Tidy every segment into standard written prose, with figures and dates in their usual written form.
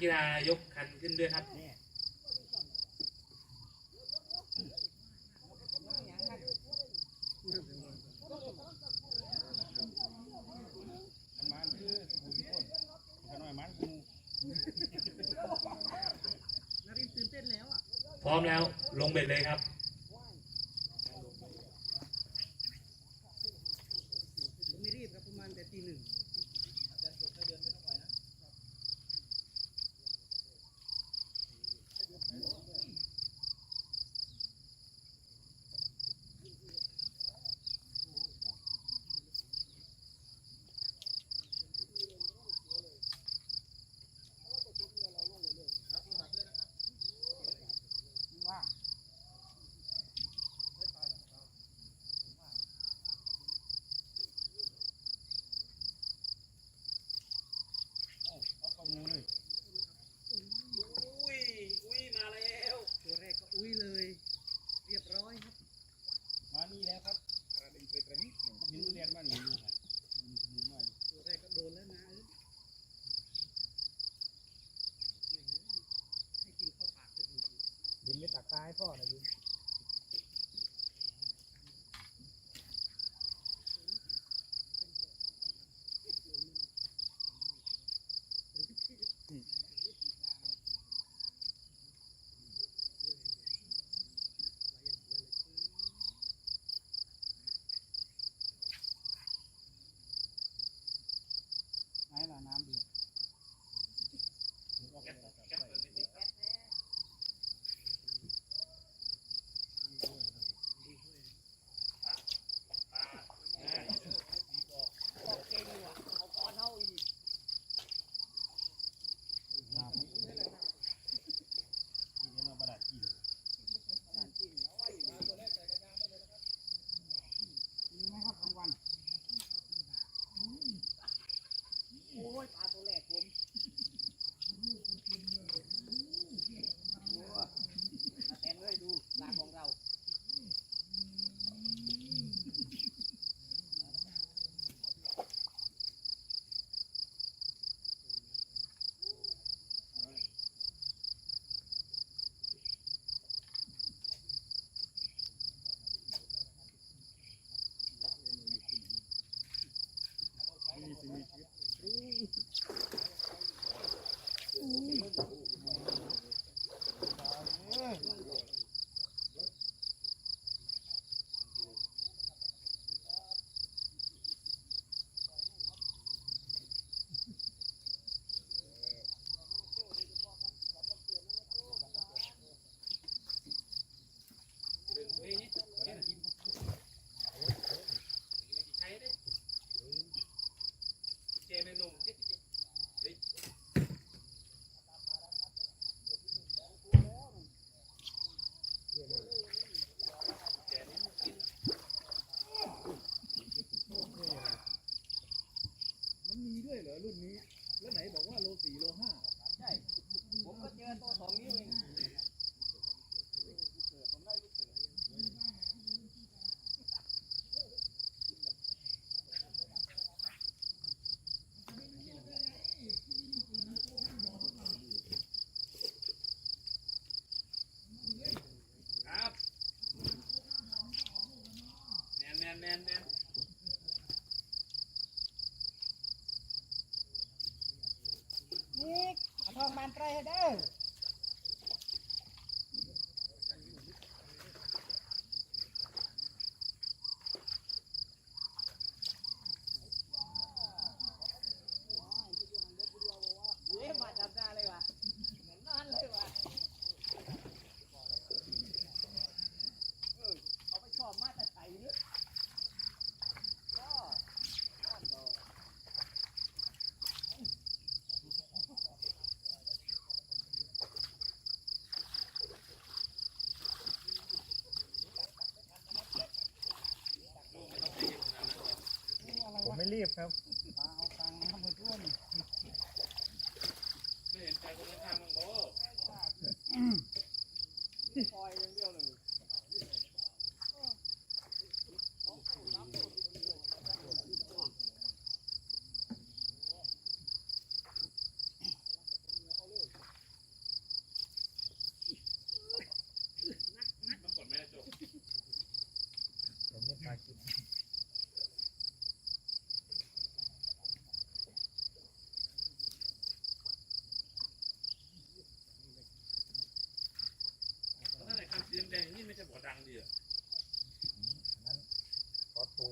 กีฬายกคันขึ้นด้วยครับพร้อมแล้วลงเบ็ดเลยครับไม่รีบครับประมาณแต่ตี 1มาแล้วตัวแรกก็อุ้ยเลยเรียบร้อยครับมานี่แล้วครับเป็นตัวนี้ผมเห็นเรียนมานี่ดูครับตัวแรกก็โดนแล้วนะให้กินข้าวปากจะดูบินไม่ตักตาให้พ่อนะบินน้ำเดือดโอ้ยปลาตัวแรกผมมาแทนเลยดูปลาของเรามันมีด้วยเหรอรุ่นนี้แล้วไหนบอกว่าโล 4 โล 5ใช่ผมก็เจอตัว2 นิ้วเองผมได้ลูกเสือแมนนี่เอาทองบานไตรให้เด้อมาจับได้เลยวะเหมือนนั่นเลยวะเขาไปชอบมาแต่ไก่นี่ผมไม่รีบครับเอาตังค์มาเพื่อนไม่เห็นใจคนข้างมึงโบ้ปล่อยอย่างเดียวเลย ากินถ้าไหนคันสีแดงนี่ไม่ใช่บ่อดังดีอ่ะ นั้นปอดปู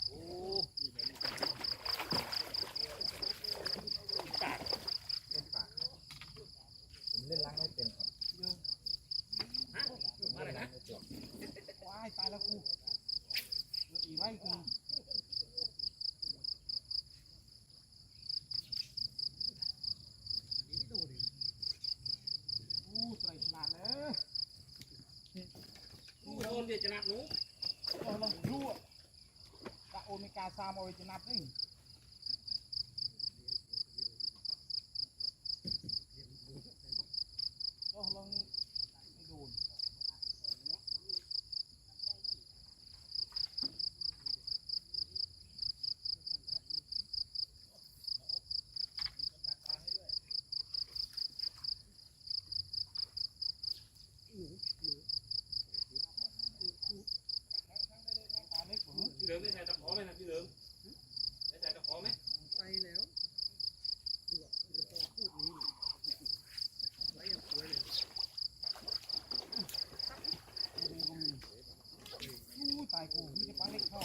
โอ้ ผมเล่นล้างไม่เป็นครับ ฮะมาอะไรนะ ไม่เป็น ว้ายตายแล้วกูอีไว้กูอู้ใส่หนาดเลย โอ้โดนเดี๋ยวจะนับหนู โอ้ลองดูอ่ะกะโอเมก้า3เอาไว้จะนับได้โอ้ลองไม่โดนตาเล็กกว่า พี่เหลิมได้ใส่ตะขอไหมนะพี่เหลิมได้ใส่ตะขอไหม ใส่แล้วดูอ่ะจะพอพูดนี้เลยไว้ยังสวยเลย อู้ตายกูนี่จะปลาเล็กเข้า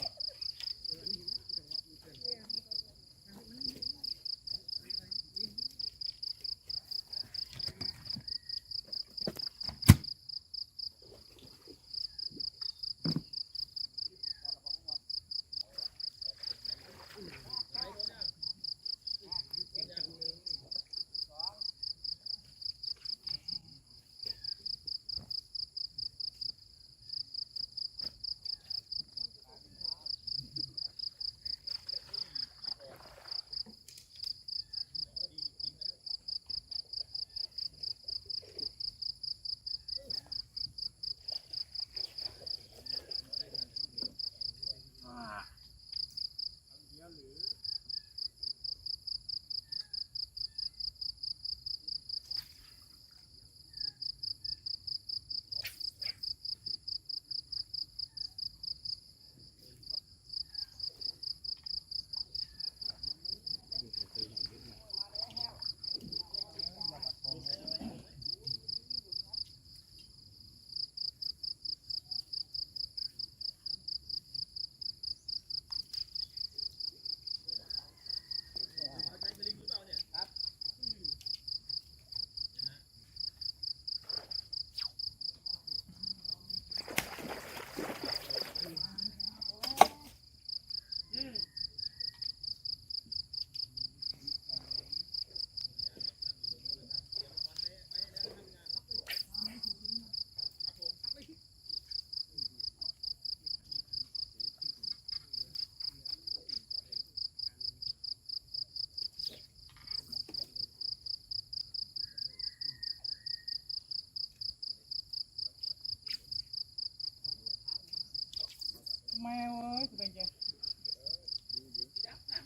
แมวเอ้ยเป็นไง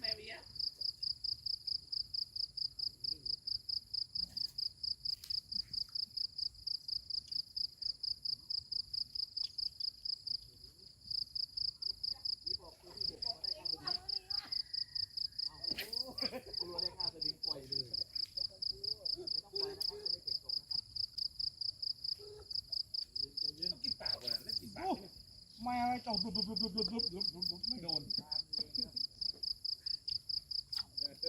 แม่เมีย แมวไอ้เจ้าดุบไม่โดน เ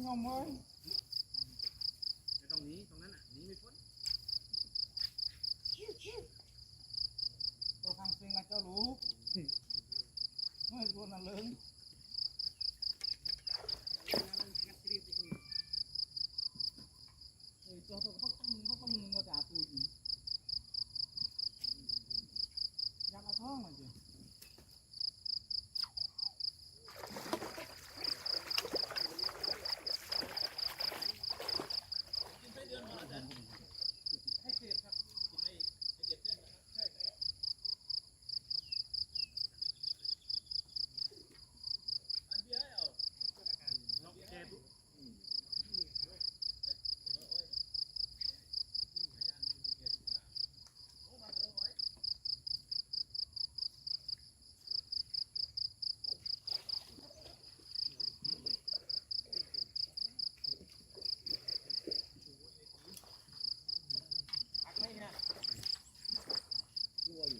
งอมเว้ย ไม่ต้องหนีตรงนั้นอ่ะหนีไม่พ้น ตัวทางเซ็งนะเจ้ารู้เมื่อตัวนั้นเลิงตัวเขาก็มึงก็ด่าตัวอีกอยากเอาท้องมันจีให้เสียบครับล็อกแกปุ๊บ หักไม่เนี่ยรวย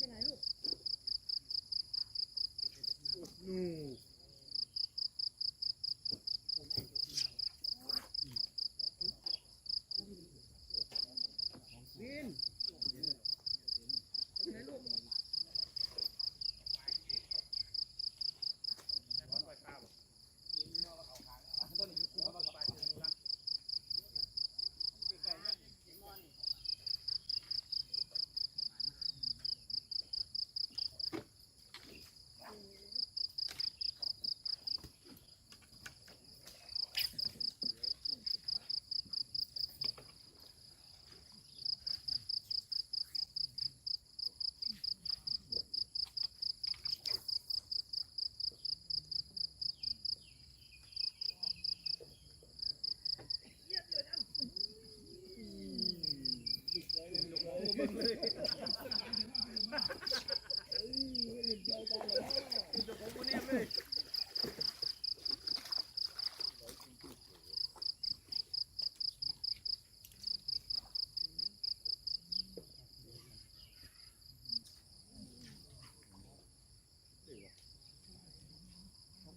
วินไหนลูก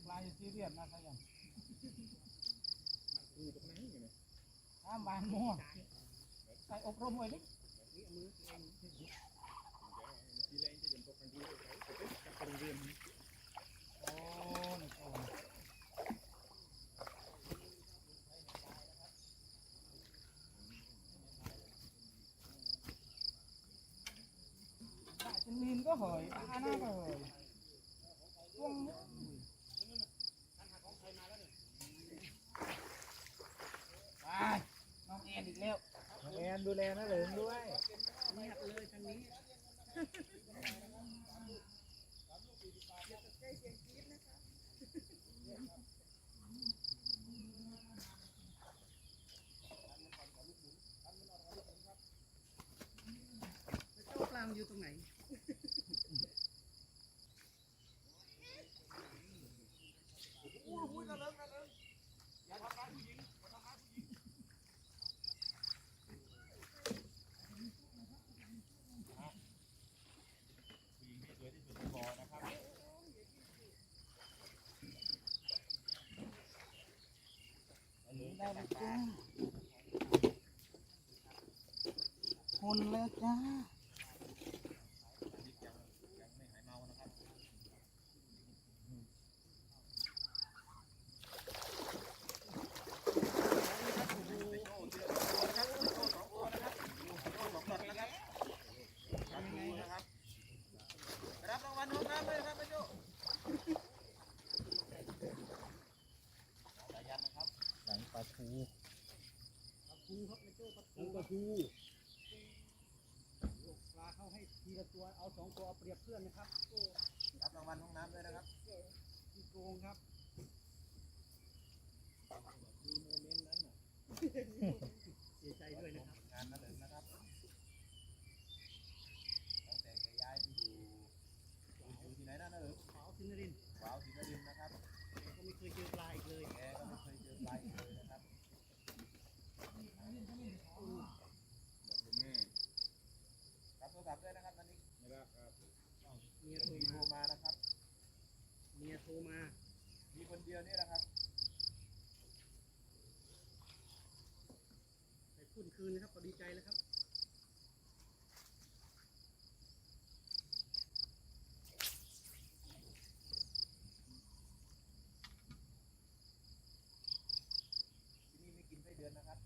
ปลายซีเรียสนะใครยังข้ามบานมั่วใส่อบรมไว้ดิโอ้นี่โอ้đại chân min có hởi ana có hởi chuôngไปน้องแอนอีกแล้วน้องแอนดูแลนะเหลิงด้วย เงียบเลยทางนี้เจ้าปลามันอยู่ตรงไหน เ ได้เลยจ้าคนแล้วจ้า ยังไม่หายเมานะครับ รับรางวัลน้องน้ำเลยครับพี่โจสายันนะครับ หลังปลาทู ปลาทูครับไม่โจ้ปลาทู ปลาทู ปลาเข้าให้ทีละตัวเอา2 ตัวเอาเปรียบเพื่อนนะครับโอ้ รับรางวัลห้องน้ำด้วยนะครับ ที่โกงครับมีโมเมนต์นั้นน่ะเสียใจด้วยนะครับ งานนั่นเองนะครับตั้งแต่แกย้ายไปอยู่ที่ไหนนั่นเอง ขาวซินนรินทร์ ว้าวศรีนครินทร์นะครับ ก็ไม่เคยเจอปลาอีกเลย แกก็ไม่เคยเจอปลาอีกเลยนะครับรับโทรศัพท์ด้วยนะครับตอนนี้ไม่รับครับ เมีย มี โทร โทร มา มานะครับ เมียโทรมา มีคนเดียวนี่แหละครับ ไปพูดคืนนะครับก็ดีใจแล้วครับ ที่นี่ไม่กินไส้เดือนนะครับ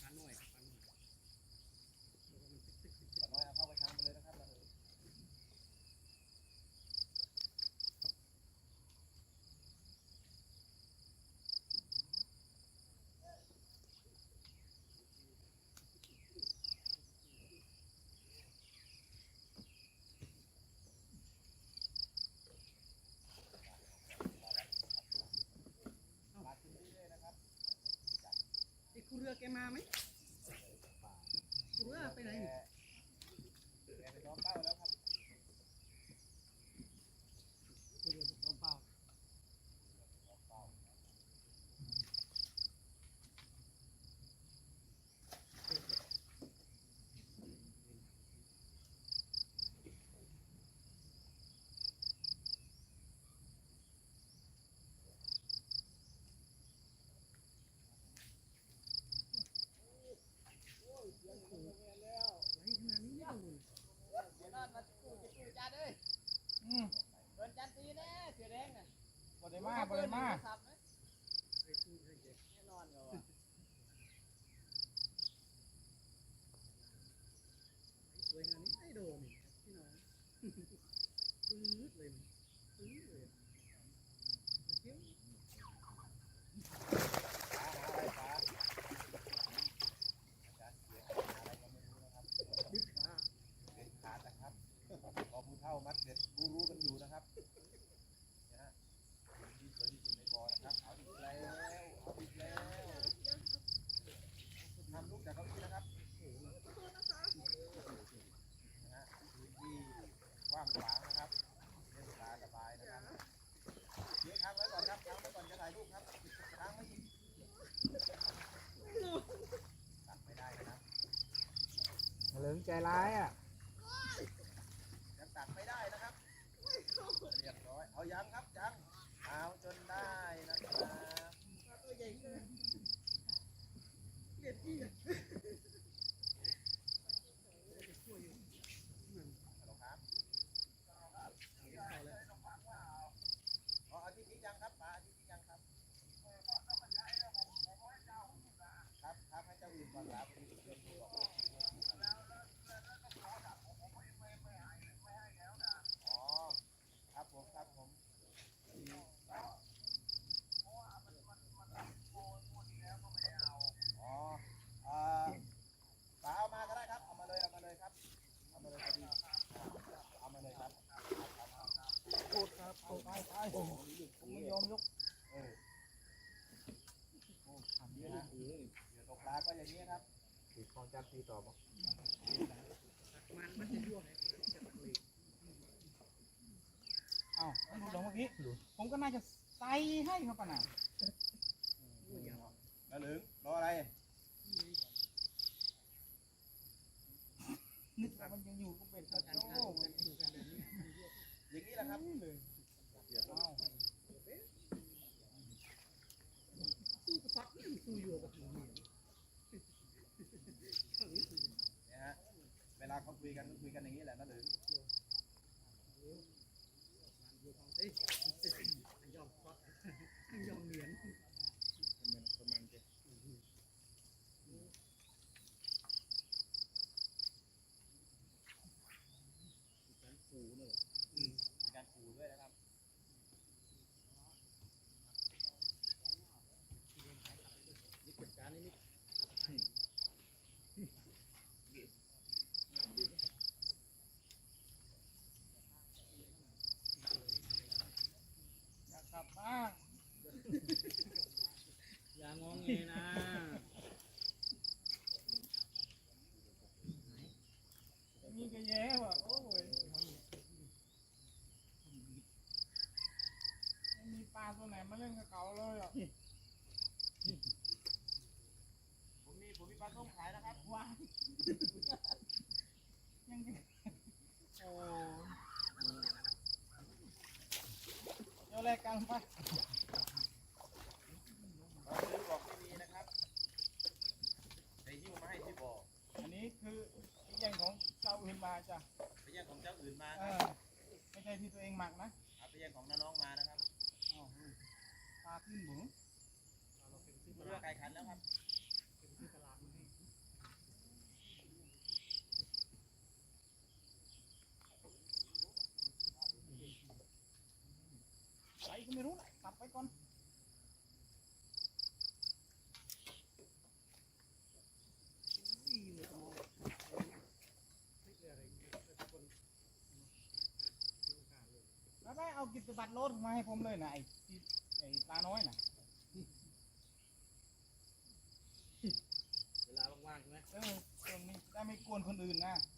ปลาหน่อยปลาหน่อยแล้วก็มันตึก ปลาน้อยเอาเข้าไปทางไปเลยนะครับ มาขึ้นเรื่อยๆนะครับ ไอ้ครูเรือแกมาไหมครูเรือไปไหนนี่ แกไปซ้อมเป้าแล้วครับ ครูเรือไปซ้อมเปล่า ไว้ขนาดนี้ไม่โดน บ่ได้มาบ่ได้มา ไอ้คู่ให้แกสวยขนาดนี้ไม่โดนนี่พี่น้องปื๊ดเลยปื๊ดเลยเฮ้ย ขาหาอะไรขาอาจารย์เสียหาอะไรก็ไม่รู้นะครับ ดึกขา เด็ดขาดนะครับพอผู้เท่ามัดเด็ดรู้กันอยู่นะครับนะฮะที่สวยที่สุดในบ่อนะครับเอาอีกแล้วเอาอีกแล้วทำลูกจากเก้าอี้นะครับนะฮะพื้นที่กว้างขวางนะครับเล่นปลาสบายนะครับเดี๋ยวค้างไว้ก่อนครับค้างไว้ก่อนจะถ่ายรูปครับค้างไว้อีกตัดไม่ได้นะครับ เหลิงใจร้ายอ่ะ ยังตัดไม่ได้นะครับเรียบร้อยเอายังครับยังเอาจนได้นะครับ ตัวใหญ่เกินเกลียดพี่อ่ะช่วยอยู่นั่น ฮัลโหลครับ เอาเลย อ๋ออาทิตย์นี้ยังครับปลาอาทิตย์นี้ยังครับครับครับให้เจ้าอื่นก่อนครับพอดีเพื่อนที่บอกว่าอ๋อครับผมครับผมอ๋อปลาเอามาก็ได้ครับเอามาเลยเอามาเลยครับเอามาเลยพอดีเอามาเลยครับ พูดครับไปผมไม่ยอมยก เออโอ้ทำเยอะนะเดี๋ยวตกปลาก็อย่างนี้ครับ ติดของจับตีต่อบอก มันจะยั่วให้จะตะเล าวมันดูดลงเมื่อกี้ผมก็น่าจะใส่ให้เขาปะน่ะ แล้วเหลืองรออะไร นึกว่ามันยังอยู่ก็เป็นกระโจก อย่างนี้แหละครับ อ้าว สู้กระซับสู้อยู่กับหนู เนี่ยฮะเวลาเขาคุยกันก็คุยกันอย่างนี้แหละนะเหลือง ยอมฟักยอมเหรียญ ประมาณเจ็ด ขู่เนอะ มีการขู่ด้วยนะครับ นี่จัดการนี่ อยากกลับบ้าน อย่างงงเงนะ มีกระแย่ว่ะโอ้ยไม่มีปลาตัวไหนมาเล่นกับเขาเลยอ่ะ ผมมีปลาส้มขายนะครับ ว้ายยังโอ้เดี๋ยวแรกกันไป เราซื้อบอกไม่มีนะครับไปหิ้วมาให้ที่บ่อ อันนี้คือแย่งของเจ้าอื่นมาจ้ะ ไปแย่งของเจ้าอื่นมา เอ ครับ อไม่ใช่ที่ตัวเองหมักนะ เอาไปแย่งของน้าน้องมานะครับ อ้าวปลาขึ้นหมู เรือไก่ขันแล้วครับ ไปก็ไม่รู้นะตัดไปก่อนแล้วได้เอากิจบัตรรถมาให้ผมเลยนะไอ้ปลาน้อยน่ะ เวลาว่างๆใช่ไหม เออได้ไม่กวนคนอื่นนะ เ